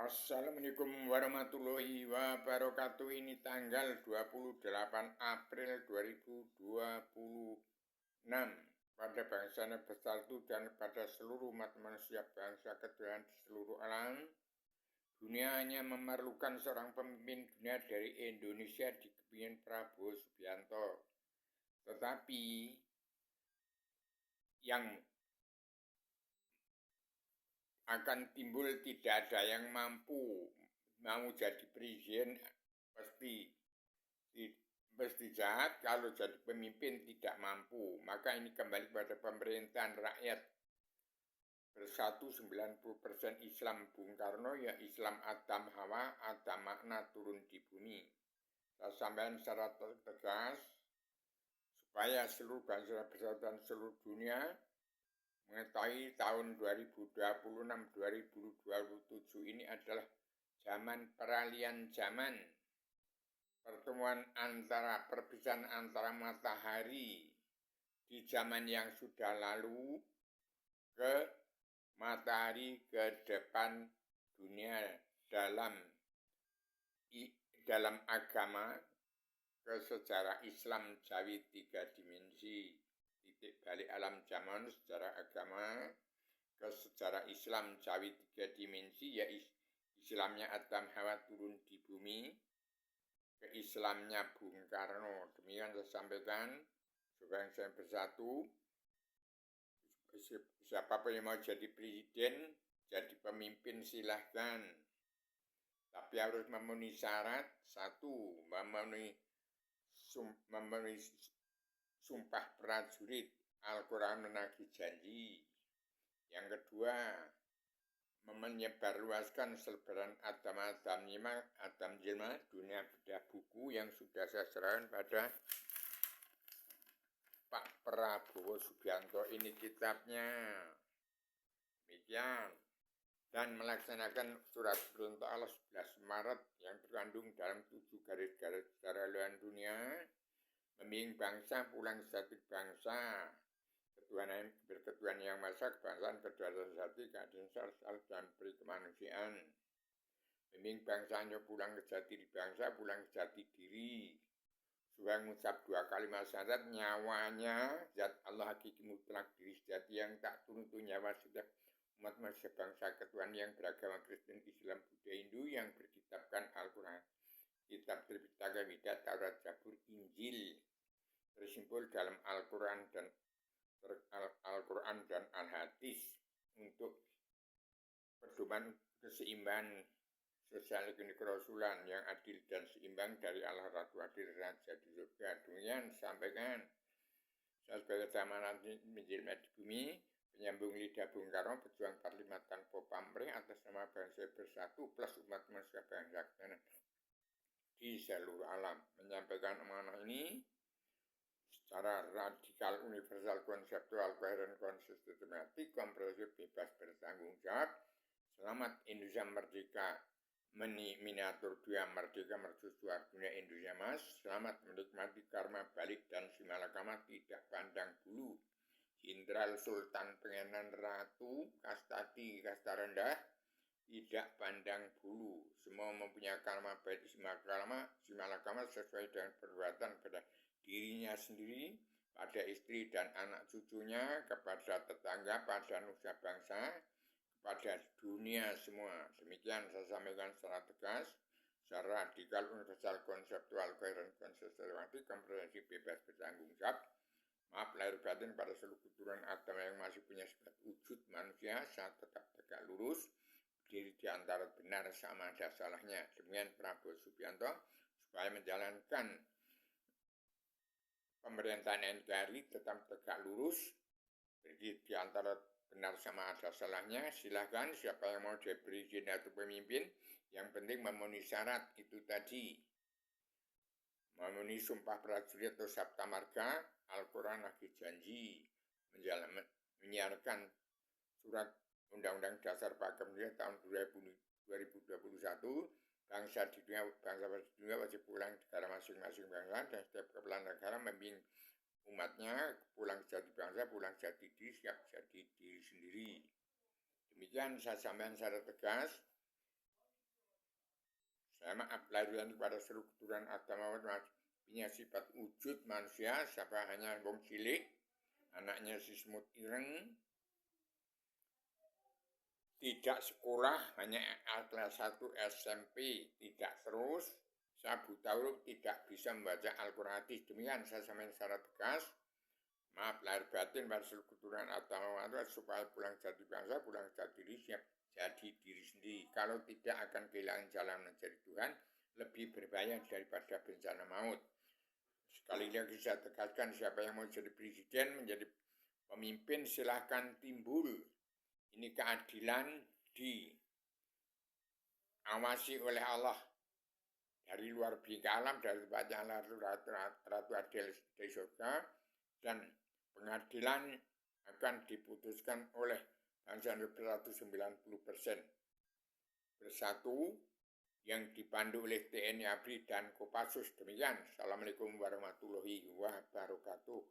Assalamualaikum warahmatullahi wabarakatuh. Ini tanggal 28 April 2026. Pada bangsanya bersatu dan pada seluruh umat manusia bangsa ketuhanan di seluruh alam. Dunia hanya memerlukan seorang pemimpin dunia dari Indonesia di kepemimpinan Prabowo Subianto. Tetapi yang akan timbul tidak ada yang mampu mau jadi presiden, pasti jahat kalau jadi pemimpin tidak mampu. Maka ini kembali pada pemerintahan rakyat bersatu 90% Islam Bung Karno, ya Islam Adam Hawa, ada makna turun di bumi. Saya sampaikan secara tegas supaya seluruh bangsa bersatu dan seluruh dunia mengetahui tahun 2026-2027 ini adalah zaman peralihan zaman. Perpisahan antara matahari di zaman yang sudah lalu ke matahari ke depan dunia dalam agama ke sejarah Islam Jawi 3 dimensi. Titik balik alam zaman secara agama ke sejarah Islam Jawi 3 dimensi, ya Islamnya Adam Hawa turun di bumi, ke Islamnya Bung Karno. Demikian saya sampaikan, supaya saya bersatu. Siapapun yang mau jadi presiden, jadi pemimpin silahkan. Tapi harus memenuhi syarat. Satu, memenuhi sumpah prajurit, Al-Quran menagih janji. Yang kedua, menyebarluaskan selebaran Adam Jilma, dunia bedah buku yang sudah saya serahkan pada Pak Prabowo Subianto. Ini kitabnya. Demikian. Dan melaksanakan surat perintah Allah 11 Maret yang terkandung dalam 7 garis-garis secara luar dunia. Membimbing bangsa pulang sejati bangsa. Berketuhanan yang maha, kebangsaan, kedaulatan sejati, keadilan sosial, dan peri kemanusiaan. Membimbing bangsanya pulang ke jati di bangsa, pulang ke jati diri. Supaya mengucap 2 kalimat syahadat, nyawanya zat Allah hakiki mutlak diri sejati yang tak turun-turun nyawa sudah umat manusia bangsa ketuhanan yang beragama Kristen, Islam, Buddha, Hindu yang berkitabkan Al-Quran, kitab Tripitaka, Weda, Taurat, Zabur, Injil, tersimpul dalam Al-Quran dan Al-Hadis untuk pedoman keseimbangan sosial ekonomi kerasulan yang adil dan seimbang dari Allah Ratu Adil Raja di surga. Demikian sampaikan saya sebagai zaman menjelma di bumi, penyambung lidah Bung Karno, pejuang 45 tanpa pamrih atas nama bangsa bersatu plus umat manusia bangsa di seluruh alam. Menyampaikan amanah ini secara radikal, universal, konseptual, koheren, konsistematik, komprehensif, bebas bertanggung jawab. Selamat Indonesia Merdeka, miniatur 2 Merdeka Mercusuar Dunia Indonesia Mas. Selamat menikmati karma balik dan simalakama tidak pandang bulu. Jenderal Sultan Pengenan Ratu Kastati Kasta rendah tidak pandang bulu. Semua mempunyai karma baik simalakama sesuai dengan perbuatan pada dirinya sendiri, pada istri dan anak cucunya, kepada tetangga, pada nusa bangsa, kepada dunia semua. Demikian saya sampaikan secara tegas, secara radikal, universal, konseptual, koheren, konsistematik, komprehensif, bebas bertanggung jawab. Maaf lahir batin pada seluruh keturunan Adam yang masih punya sifat wujud manusia, saya tetap tegak lurus, berdiri di antara benar sama ada salahnya. Demikian Prabowo Subianto, supaya menjalankan pemerintahan NKRI tetap tegak lurus, berdiri di antara benar sama ada salahnya. Silahkan siapa yang mau jadi presiden atau pemimpin, yang penting memenuhi syarat itu tadi. Memenuhi sumpah prajurit atau sabta marga, Al-Quran lagi janji, menyiarkan surat Undang-Undang Dasar Pakem tahun 2021, bangsa di dunia wajib pulang negara masing-masing bangsa, dan setiap kepala negara membimbing umatnya pulang jadi bangsa, pulang jadi diri, siap jadi diri sendiri. Demikian saya sampaikan secara tegas. Saya maaf lahir kepada seluruh keturunan Adam punya sifat wujud manusia, siapa hanya wong cilik, anaknya si semut ireng, tidak sekolah, hanya kelas 1 SMP, tidak terus, saya buta huruf, tidak bisa membaca Al-Quran hadis. Demikian saya sampaikan secara tegas. Maaf lahir batin pada seluruh keturunan Adam supaya pulang jadi bangsa, pulang jadi diri, siap jadi diri sendiri. Kalau tidak akan kehilangan jalan mencari Tuhan, lebih berbahaya daripada bencana maut. Sekali lagi saya tegaskan, siapa yang mau jadi presiden, menjadi pemimpin, silahkan timbul. Ini keadilan diawasi oleh Allah. Dari luar biika alam, dari tempatnya Ratu Adil di surga, dan pengadilan akan diputuskan oleh bangsa 190% bersatu yang dipandu oleh TNI ABRI dan Kopassus. Demikian. Assalamualaikum warahmatullahi wabarakatuh.